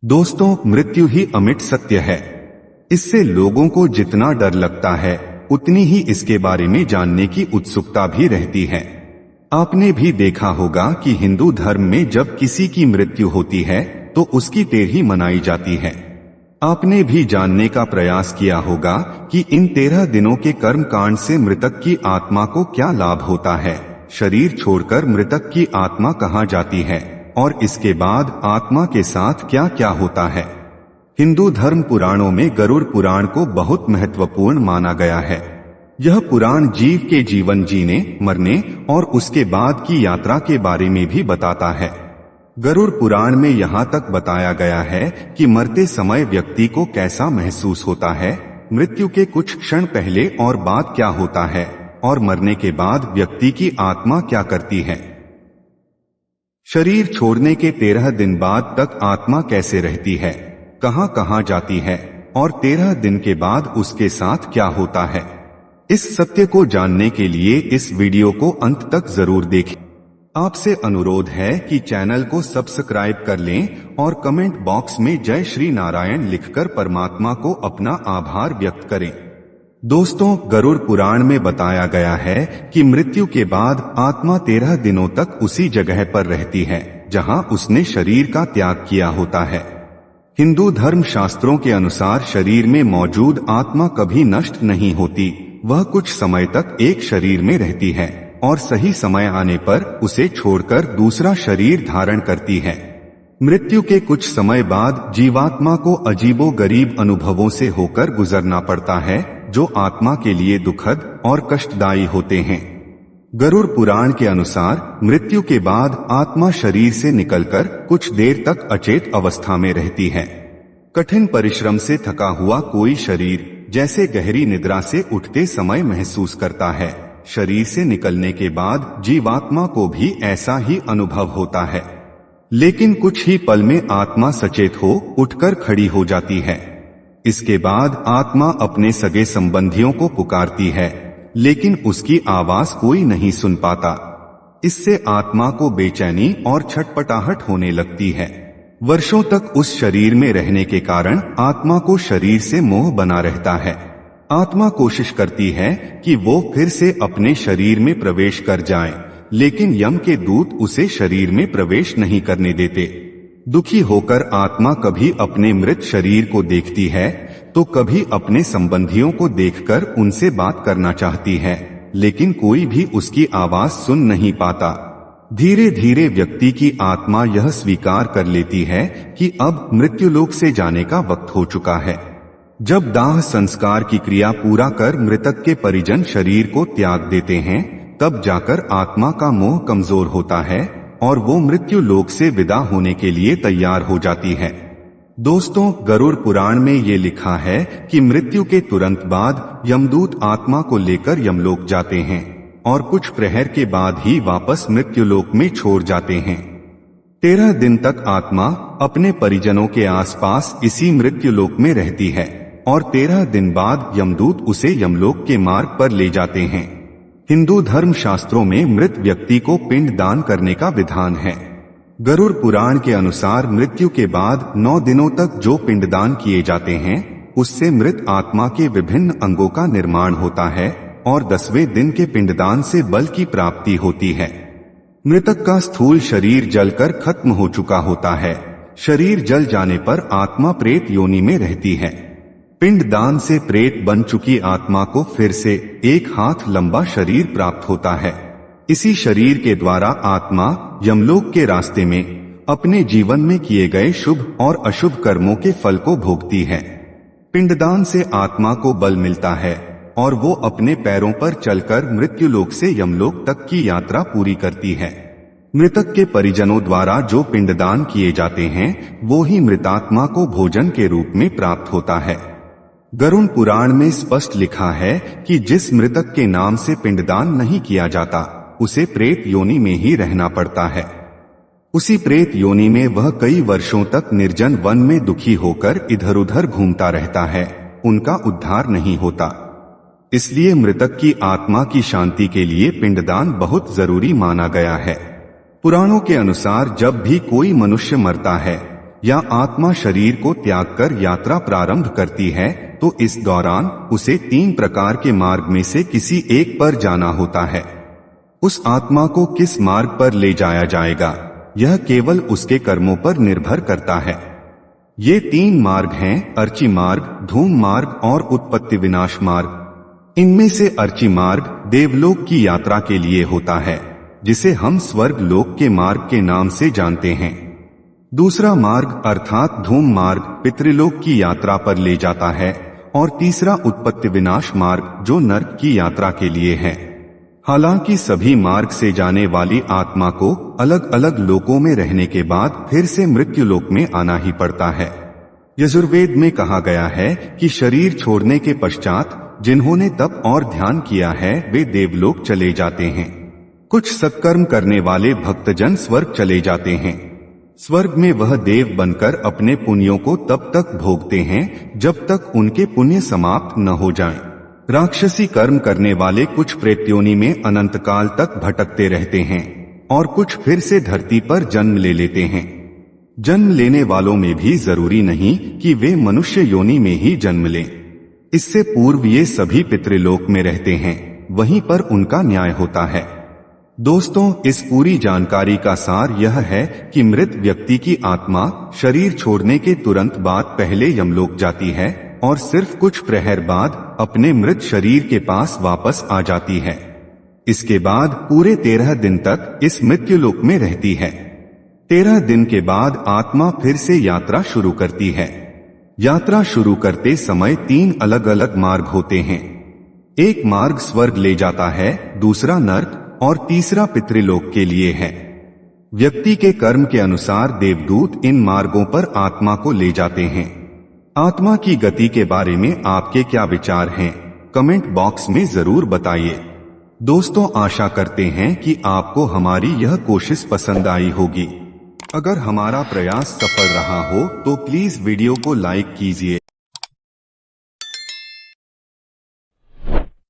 दोस्तों, मृत्यु ही अमिट सत्य है। इससे लोगों को जितना डर लगता है उतनी ही इसके बारे में जानने की उत्सुकता भी रहती है। आपने भी देखा होगा कि हिंदू धर्म में जब किसी की मृत्यु होती है तो उसकी तेरही मनाई जाती है। आपने भी जानने का प्रयास किया होगा कि इन 13 दिनों के कर्म कांड से मृतक की आत्मा को क्या लाभ होता है, शरीर छोड़कर मृतक की आत्मा कहाँ जाती है और इसके बाद आत्मा के साथ क्या क्या होता है। हिंदू धर्म पुराणों में गरुड़ पुराण को बहुत महत्वपूर्ण माना गया है। यह पुराण जीव के जीवन जीने, मरने और उसके बाद की यात्रा के बारे में भी बताता है। गरुड़ पुराण में यहाँ तक बताया गया है कि मरते समय व्यक्ति को कैसा महसूस होता है, मृत्यु के कुछ क्षण पहले और बाद क्या होता है और मरने के बाद व्यक्ति की आत्मा क्या करती है। शरीर छोड़ने के 13 दिन बाद तक आत्मा कैसे रहती है, कहां कहां जाती है और 13 दिन के बाद उसके साथ क्या होता है। इस सत्य को जानने के लिए इस वीडियो को अंत तक जरूर देखें। आपसे अनुरोध है कि चैनल को सब्सक्राइब कर लें और कमेंट बॉक्स में जय श्री नारायण लिखकर परमात्मा को अपना आभार व्यक्त करें। दोस्तों, गरुड़ पुराण में बताया गया है कि मृत्यु के बाद आत्मा 13 दिनों तक उसी जगह पर रहती है जहां उसने शरीर का त्याग किया होता है। हिंदू धर्म शास्त्रों के अनुसार शरीर में मौजूद आत्मा कभी नष्ट नहीं होती, वह कुछ समय तक एक शरीर में रहती है और सही समय आने पर उसे छोड़कर दूसरा शरीर धारण करती है। मृत्यु के कुछ समय बाद जीवात्मा को अजीबोगरीब अनुभवों से होकर गुजरना पड़ता है जो आत्मा के लिए दुखद और कष्टदायी होते हैं। गरुड़ पुराण के अनुसार मृत्यु के बाद आत्मा शरीर से निकलकर कुछ देर तक अचेत अवस्था में रहती है। कठिन परिश्रम से थका हुआ कोई शरीर जैसे गहरी निद्रा से उठते समय महसूस करता है, शरीर से निकलने के बाद जीवात्मा को भी ऐसा ही अनुभव होता है। लेकिन कुछ ही पल में आत्मा सचेत हो उठकर खड़ी हो जाती है। इसके बाद आत्मा अपने सगे संबंधियों को पुकारती है, लेकिन उसकी आवाज कोई नहीं सुन पाता। इससे आत्मा को बेचैनी और छटपटाहट होने लगती है। वर्षों तक उस शरीर में रहने के कारण आत्मा को शरीर से मोह बना रहता है। आत्मा कोशिश करती है कि वो फिर से अपने शरीर में प्रवेश कर जाए, लेकिन यम के दूत उसे शरीर में प्रवेश नहीं करने देते। दुखी होकर आत्मा कभी अपने मृत शरीर को देखती है तो कभी अपने संबंधियों को देखकर उनसे बात करना चाहती है, लेकिन कोई भी उसकी आवाज सुन नहीं पाता। धीरे धीरे व्यक्ति की आत्मा यह स्वीकार कर लेती है कि अब मृत्युलोक से जाने का वक्त हो चुका है। जब दाह संस्कार की क्रिया पूरा कर मृतक के परिजन शरीर को त्याग देते हैं, तब जाकर आत्मा का मोह कमजोर होता है और वो मृत्यु लोक से विदा होने के लिए तैयार हो जाती है। दोस्तों, गरुड़ पुराण में ये लिखा है कि मृत्यु के तुरंत बाद यमदूत आत्मा को लेकर यमलोक जाते हैं और कुछ प्रहर के बाद ही वापस मृत्युलोक में छोड़ जाते हैं। 13 दिन तक आत्मा अपने परिजनों के आसपास इसी मृत्युलोक में रहती है और 13 दिन बाद यमदूत उसे यमलोक के मार्ग पर ले जाते हैं। हिंदू धर्म शास्त्रों में मृत व्यक्ति को पिंड दान करने का विधान है। गरुड़ पुराण के अनुसार मृत्यु के बाद 9 दिनों तक जो पिंडदान किए जाते हैं उससे मृत आत्मा के विभिन्न अंगों का निर्माण होता है और 10वें दिन के पिंडदान से बल की प्राप्ति होती है। मृतक का स्थूल शरीर जलकर खत्म हो चुका होता है। शरीर जल जाने पर आत्मा प्रेत योनि में रहती है। पिंडदान से प्रेत बन चुकी आत्मा को फिर से 1 हाथ लंबा शरीर प्राप्त होता है। इसी शरीर के द्वारा आत्मा यमलोक के रास्ते में अपने जीवन में किए गए शुभ और अशुभ कर्मों के फल को भोगती है। पिंडदान से आत्मा को बल मिलता है और वो अपने पैरों पर चलकर मृत्युलोक से यमलोक तक की यात्रा पूरी करती है। मृतक के परिजनों द्वारा जो पिंडदान किए जाते हैं वो ही मृतात्मा को भोजन के रूप में प्राप्त होता है। गरुड़ पुराण में स्पष्ट लिखा है कि जिस मृतक के नाम से पिंडदान नहीं किया जाता उसे प्रेत योनि में ही रहना पड़ता है। उसी प्रेत योनि में वह कई वर्षों तक निर्जन वन में दुखी होकर इधर उधर घूमता रहता है, उनका उद्धार नहीं होता। इसलिए मृतक की आत्मा की शांति के लिए पिंडदान बहुत जरूरी माना गया है। पुराणों के अनुसार जब भी कोई मनुष्य मरता है या आत्मा शरीर को त्याग कर यात्रा प्रारंभ करती है तो इस दौरान उसे 3 प्रकार के मार्ग में से किसी एक पर जाना होता है। उस आत्मा को किस मार्ग पर ले जाया जाएगा यह केवल उसके कर्मों पर निर्भर करता है। ये 3 मार्ग हैं अर्ची मार्ग, धूम मार्ग और उत्पत्ति विनाश मार्ग। इनमें से अर्ची मार्ग देवलोक की यात्रा के लिए होता है जिसे हम स्वर्ग लोक के मार्ग के नाम से जानते हैं। दूसरा मार्ग अर्थात धूम मार्ग पितृलोक की यात्रा पर ले जाता है और तीसरा उत्पत्ति विनाश मार्ग जो नरक की यात्रा के लिए है। हालांकि सभी मार्ग से जाने वाली आत्मा को अलग अलग लोकों में रहने के बाद फिर से मृत्यु लोक में आना ही पड़ता है। यजुर्वेद में कहा गया है कि शरीर छोड़ने के पश्चात जिन्होंने तप और ध्यान किया है वे देवलोक चले जाते हैं। कुछ सत्कर्म करने वाले भक्तजन स्वर्ग चले जाते हैं। स्वर्ग में वह देव बनकर अपने पुण्यों को तब तक भोगते हैं जब तक उनके पुण्य समाप्त न हो जाएं। राक्षसी कर्म करने वाले कुछ प्रेत्योनि में अनंत काल तक भटकते रहते हैं और कुछ फिर से धरती पर जन्म ले लेते हैं। जन्म लेने वालों में भी जरूरी नहीं कि वे मनुष्य योनि में ही जन्म लें। इससे पूर्व ये सभी पितृलोक में रहते हैं, वहीं पर उनका न्याय होता है। दोस्तों, इस पूरी जानकारी का सार यह है कि मृत व्यक्ति की आत्मा शरीर छोड़ने के तुरंत बाद पहले यमलोक जाती है और सिर्फ कुछ प्रहर बाद अपने मृत शरीर के पास वापस आ जाती है। इसके बाद पूरे 13 दिन तक इस मृत्युलोक में रहती है। 13 दिन के बाद आत्मा फिर से यात्रा शुरू करती है। यात्रा शुरू करते समय 3 अलग अलग मार्ग होते हैं। एक मार्ग स्वर्ग ले जाता है, दूसरा नरक और तीसरा पितृलोक के लिए है। व्यक्ति के कर्म के अनुसार देवदूत इन मार्गों पर आत्मा को ले जाते हैं। आत्मा की गति के बारे में आपके क्या विचार हैं? कमेंट बॉक्स में जरूर बताइए। दोस्तों, आशा करते हैं कि आपको हमारी यह कोशिश पसंद आई होगी। अगर हमारा प्रयास सफल रहा हो तो प्लीज वीडियो को लाइक कीजिए